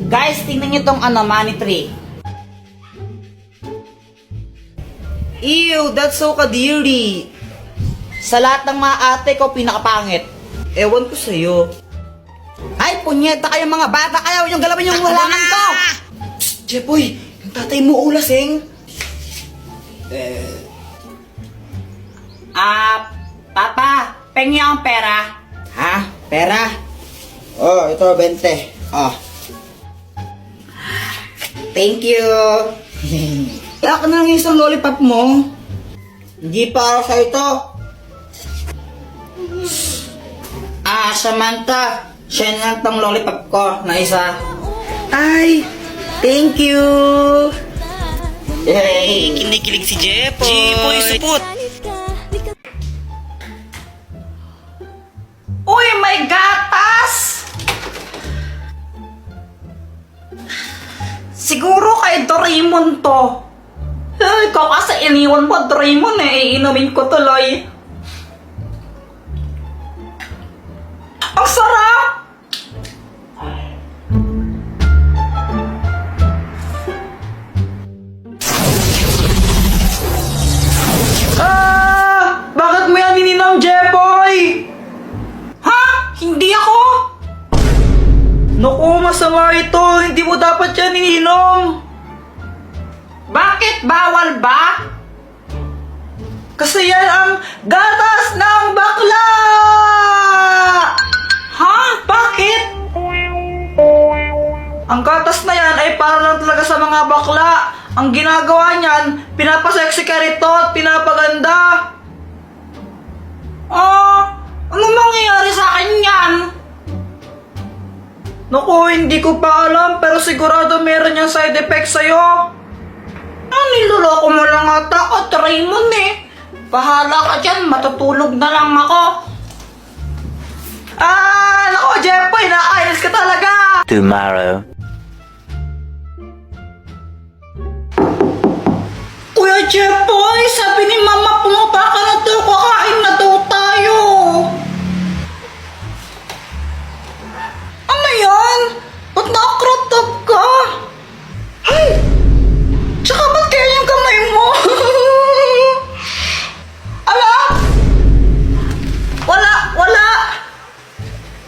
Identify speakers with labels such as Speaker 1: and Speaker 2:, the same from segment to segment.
Speaker 1: Guys, tingnan nyo tong money tree. Ew, that's so kadiri. Sa lahat ng mga ate ko, pinakapangit. Ewan ko sa'yo. Ay, punyeta kayo mga bata. Ayaw yung galawin yung walangan ko. Jepoy, yung tatay mo ulasing. Papa, pengi ang pera. Ha? Pera? Oh, ito, 20. Oh. Thank you. Kaya ka na lang isang lollipop mo. Hindi para sa ito. Samantha. Siya na lang tong lollipop ko na isa. Ay, thank you. Yay, kinikilig si Jepoy. Jepoy, supot. Uy, may gatas! Siguro kay Doraemon to. Ikaw kasi iniwan mo, Doraemon iinumin ko tuloy. Ang sarap! Bakit mo yan ininom, Jepoy? Ha? Hindi ako? Naku, masama ito. Hindi mo dapat yan ininom. Bakit? Bawal ba? Kasi yan ang gatas ng bakla! Ha? Bakit? Ang gatas na yan ay para lang talaga sa mga bakla. Ang ginagawa niyan, pinapasexy ka rito at pinapaganda. Ano mangyayari sa akin yan? Naku, hindi ko pa alam pero sigurado meron yung side effects sa'yo. Niloloko mo lang ata ako, Raymond Bahala ka dyan, matutulog na lang ako. Naku, Jepoy, nakainis ka talaga.
Speaker 2: Tomorrow.
Speaker 1: Kuya Jepoy, sabi ni Mama, pumunta ka na daw, kakain na daw tayo. Ano yan? Ba't naka-crop top ka? Ay! Tsaka ba't kaya yung kamay mo? Ala? Wala!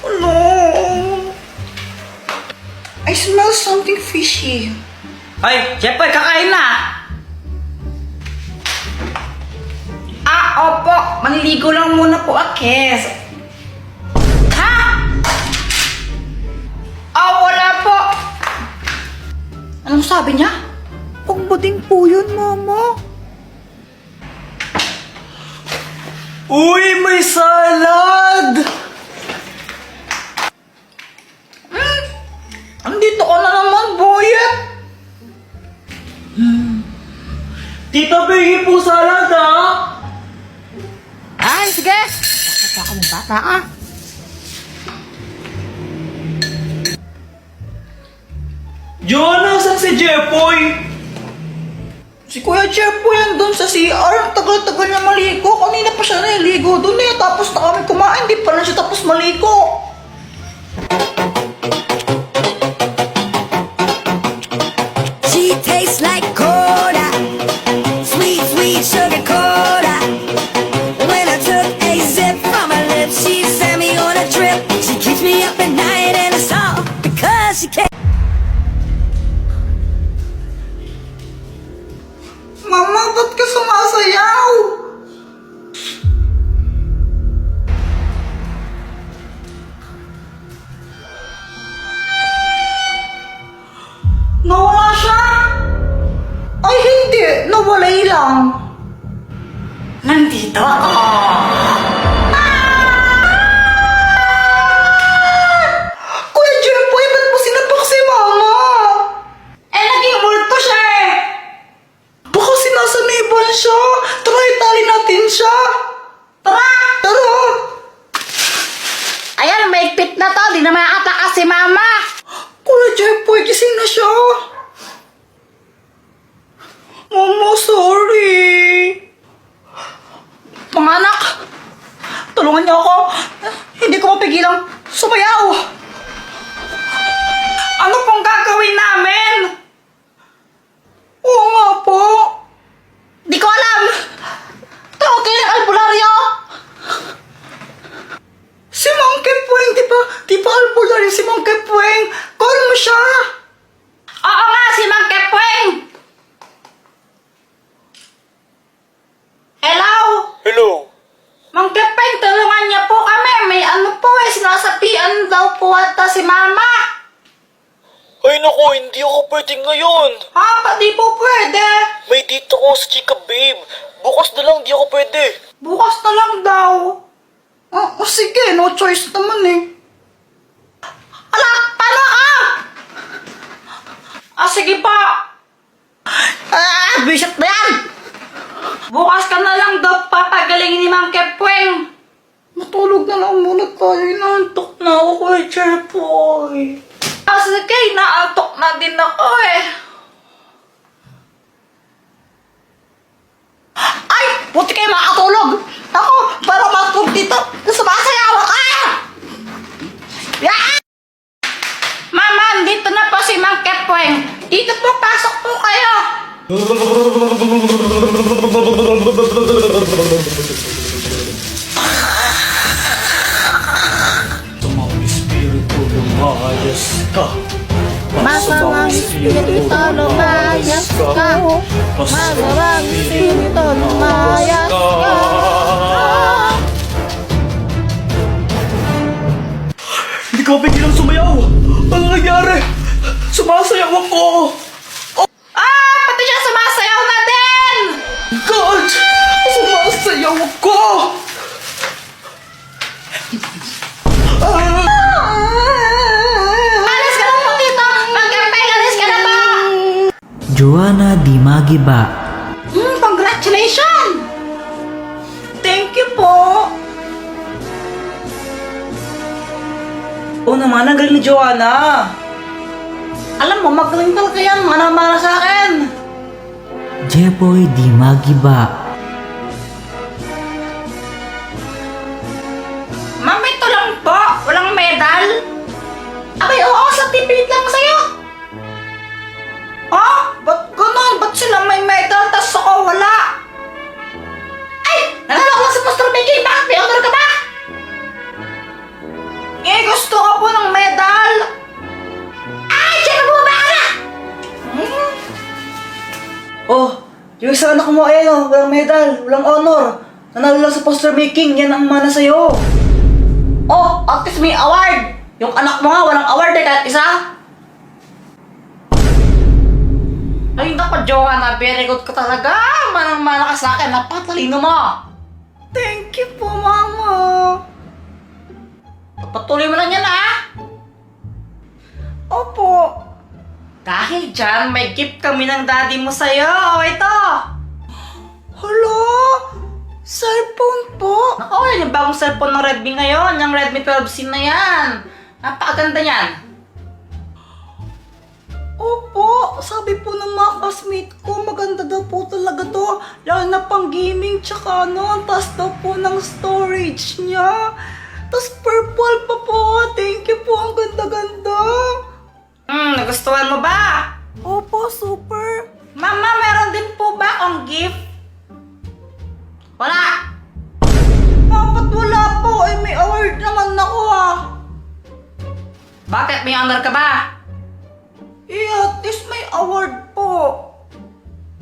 Speaker 1: Ano? I smell something fishy. Ay, Jepoy, kakain na! Opo, maniligo lang muna po, Kes. Ha? Wala po. Anong sabi niya? Pagbading po yun, Mama. Uy, may salad! Andito ka na naman, Boyet. Tita, bigay po salad, ha? Ay, sige. Basta ka mong bata, Joanna, saan si Jepoy? Si Kuya Jepoy andun sa CR. Tagal-tagal niya maligo. Kanina pa siya naligo dun Tapos na kami kumain. Di pa lang siya tapos maligo.
Speaker 3: She tastes like cola, sweet, sweet sugar cola. When I took a sip from her lips, she sent me on a trip. She keeps me up at night and it's all because she can't.
Speaker 1: Mama, ba't ka sumasayaw? Nawala siya? Ay, hindi. Nawalay lang. Nandito ako. Kuya Jepoy, ba't mo sinapak si Mama? Naging multo siya Baka sinasaniban siya. Tara, itali natin siya. Tara!
Speaker 4: Ayan, maigpit na to. Di na maataka si Mama.
Speaker 1: Kuya Jepoy, gising na siya. Mama, sorry. Mga anak, tulungan niyo ako. Hindi ko mapigilang sumayaw. Ano pong gagawin
Speaker 2: Ay naku, hindi ako pwede ngayon.
Speaker 1: Ha? Di po pwede.
Speaker 2: May dito ko sa chika, babe. Bukas na lang, di ako pwede.
Speaker 1: Bukas na lang daw. Sige, no choice naman eh. Ala, paano ka? Sige pa. Bishop na yan. Bukas ka na lang daw papagalingin ni Mang Kepweng. Matulog na lang muna tayo. Inaantok na ako kay Chepoy. Sige, inaantok na din ako eh. Ay! Buti kayo makatulog! Ako, para matulog dito, sumasayaw ka! Yeah! Mama, dito na po si Mang Kepweng. Dito po, pasok po kayo.
Speaker 2: Tumang espiritu lumayas ka.
Speaker 4: Masamang espiritu lumayas ka. Masamang espiritu lumayas ka.
Speaker 2: Hindi ko pigilang sumayaw. Ano nangyari? Sumasayaw ako.
Speaker 1: Pati siya sumasayaw na din!
Speaker 2: God! Sumasayaw ako.
Speaker 1: Alis ka na po dito! Mang Kepweng, alis ka na po!
Speaker 5: Joanna Di Magiba.
Speaker 1: Congratulations! Thank you po! Oo naman, ang galing ni Joanna. Alam mo, magaling talaga yan. Mana-mana sa akin.
Speaker 5: Jepoy Di Magiba.
Speaker 1: Ma'am, ito lang po. Walang medal. Abay, oo, sa tipid lang sa'yo. Ba't ganun? Ba't sila may medal, tas ako wala? Ay! Nanalo ko lang sa poster making. Bakit may honor ka ba? Gusto ko po ng medal. Ay! Diyan bumaba ka na! Yung isa anak mo, walang medal, walang honor. Nanalo lang sa poster making, yan ang mana sa'yo. At least may award. Yung anak mo nga, walang award kahit isa. Ay, naku, Joanna, very good ka talaga. Manang-mana ka sa akin, napatalino mo. Thank you po, Mama. Patuloy mo lang yan, ha? Opo. Dahil dyan, may gift kami ng daddy mo sa'yo. Ito. Hala? Cellphone po? Naku, yan yung bagong cellphone ng Redmi ngayon. Yung Redmi 12C na yan. Napakaganda niyan. Opo, sabi po ng mga classmate ko, maganda daw po talaga to. Lalo na pang gaming, tsaka ang taas daw po ng storage niya. Tapos purple pa po. Thank you po, ang ganda-ganda. Nagustuhan mo ba? Opo, super. Mama, meron din po ba akong gift? Wala. Ba't wala po? May award naman ako Bakit? May honor ka ba? At least may award po.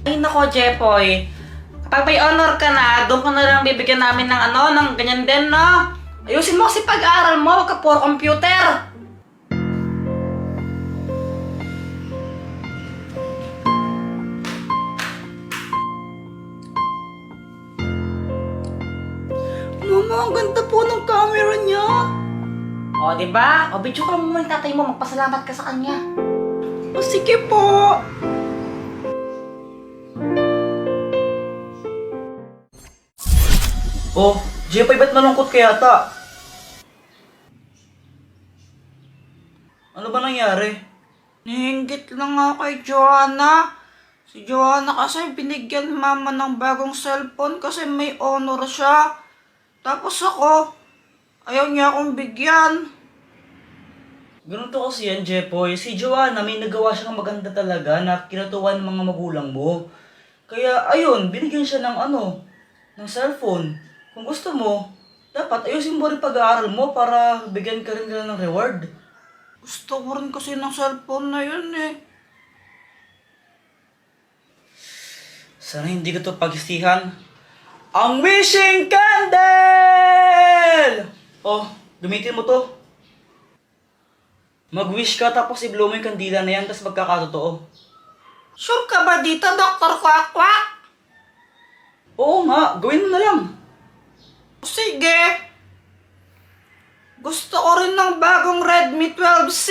Speaker 1: Ay nako, Jepoy. Kapag may honor ka na, doon ka na lang bibigyan namin ng ng ganyan din, no? Ayusin mo kasi pag-aaral mo, wag ka puro computer. Mama, ang ganda po ng camera niya. Diba? Video ka mo yung tatay mo, magpasalamat ka sa kanya. Sige po. Jepoy, ba't malungkot ka yata? Ano ba nangyari? Nihinggit lang ako kay Joanna. Si Joanna kasi binigyan mama ng bagong cellphone kasi may honor siya. Tapos ako, ayaw niya akong bigyan. Ganun to kasi yan, Jepoy. Si Joanna, may nagawa siyang maganda talaga na kinatuwa ng mga magulang mo. Kaya, ayun, binigyan siya ng ng cellphone. Kung gusto mo, dapat ayusin mo rin pag-aaral mo para bigyan ka rin nila ng reward. Gusto ko rin kasi ng cellphone na yun Sana hindi ko to pagsisihan. Ang wishing candle! Gamitin mo to. Mag-wish ka tapos i-blow mo yung kandila na yan tapos magkakatotoo.
Speaker 4: Sure ka ba dito, Dr. Quack?
Speaker 1: Oo nga, gawin mo na lang.
Speaker 4: Sige. Gusto ko rin ng bagong Redmi 12C.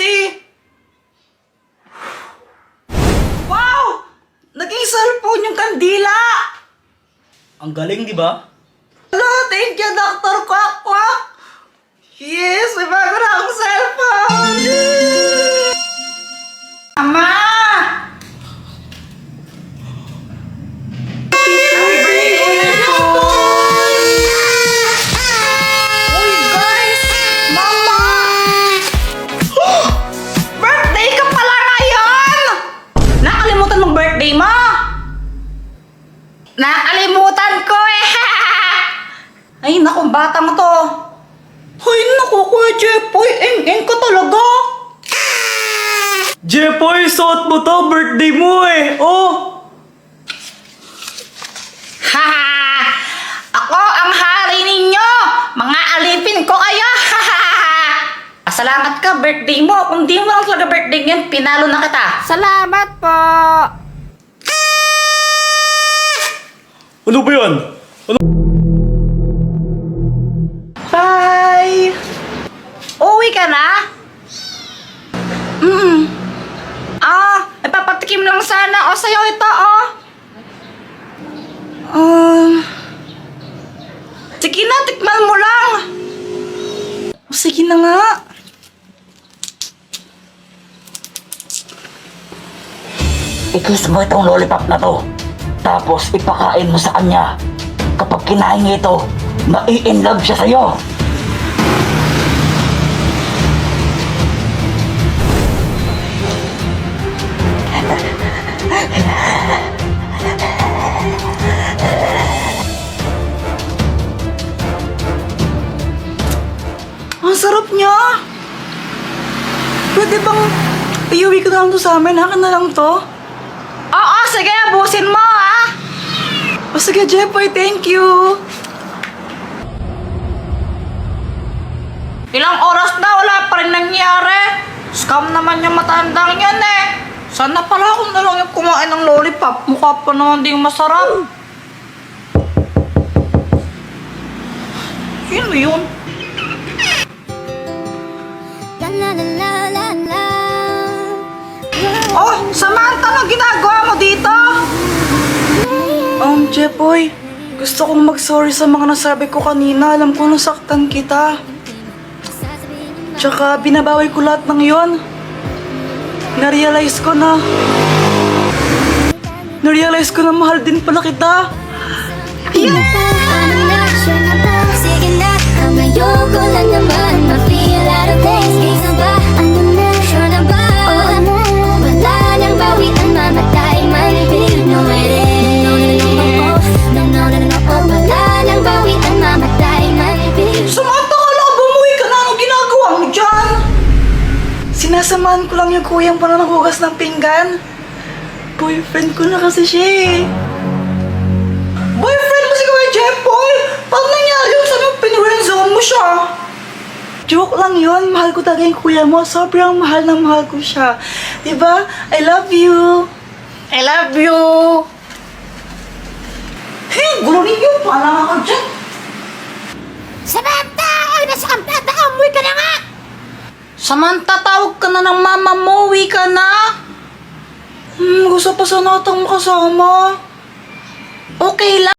Speaker 4: Wow! Naging cellphone yung kandila!
Speaker 1: Ang galing, di ba?
Speaker 4: Hello, thank you, Dr. Quack. Yes, may bago na akong cellphone! Ama! Uy, guys! Mama! Birthday ka pala ngayon! Nakalimutan mong birthday mo? Nakalimutan ko eh! Ay, naku, batang to. Ay, naku, Kuya Jepoy, eng-eng ka talaga.
Speaker 1: Jepoy, suot mo to, birthday mo eh. Oh!
Speaker 4: Haha! Ako ang hari ninyo! Mga alipin ko kayo! Pasalamat ka, birthday mo. Kung di mo lang talaga birthday yan, pinalo na kita. Salamat po!
Speaker 2: Ano ba yan?
Speaker 4: Bye! Uwi ka na? Ipapatikim lang sana. O, sa'yo ito, oh. Sige na, tikman mo lang. O, sige na nga.
Speaker 6: I-kiss mo itong lollipop na to. Tapos ipakain mo sa kanya. Kapag kinain niya ito, mai-inlove siya sa'yo.
Speaker 4: Ang sarap niya. Pwede bang iuwi ko na lang to sa amin? Akin na lang to. Oo, sige. Abusin mo, ha? O sige, Jepoy. Thank you. Ilang oras na wala pa rin nangyari. Scam naman yung matandang yan eh. Sana pala ako na lang yung kumain ng lollipop. Mukha pa naman din masarap. Sino yun?
Speaker 3: La la la la la.
Speaker 4: Oh, Samantha, ano ginagawa mo dito? Jepoy, gusto kong mag-sorry sa mga nasabi ko kanina. Alam ko nasaktan kita. Tsaka binabawi ko lahat ng yon. Narealize ko na mahal din pala kita.
Speaker 3: Ano na, sure na ba? Sige na, ang ayoko lang naman ma-feel out of place. Kaysa ba? Ano na, sure na ba? O ano, wala nang bawian, mamatay man din. No, it is. No, oh, wala nang bawian, mamatay man din.
Speaker 4: Samantha, kala ko bumuwi ka na. Anong ginagawa mo dyan? Sinasamahan ko lang yung kuyang para naghugas ng pinggan. Boyfriend ko na kasi siya eh. Boyfriend mo si Kuya Jepoy? Paano nangyari yung sabi mo pinurenzone mo siya? Joke lang yun. Mahal ko talaga yung kuya mo. Sobrang mahal na mahal ko siya. Diba? I love you. I love you. Hey, gulo ninyo. Paano nga ka dyan?
Speaker 3: Samantha! Ay, nasa kampata! Umuwi ka na nga!
Speaker 4: Samantha, tawag ka na ng mama mo. Uwi ka na. Gusto pa sana itong makasama. Okay lang.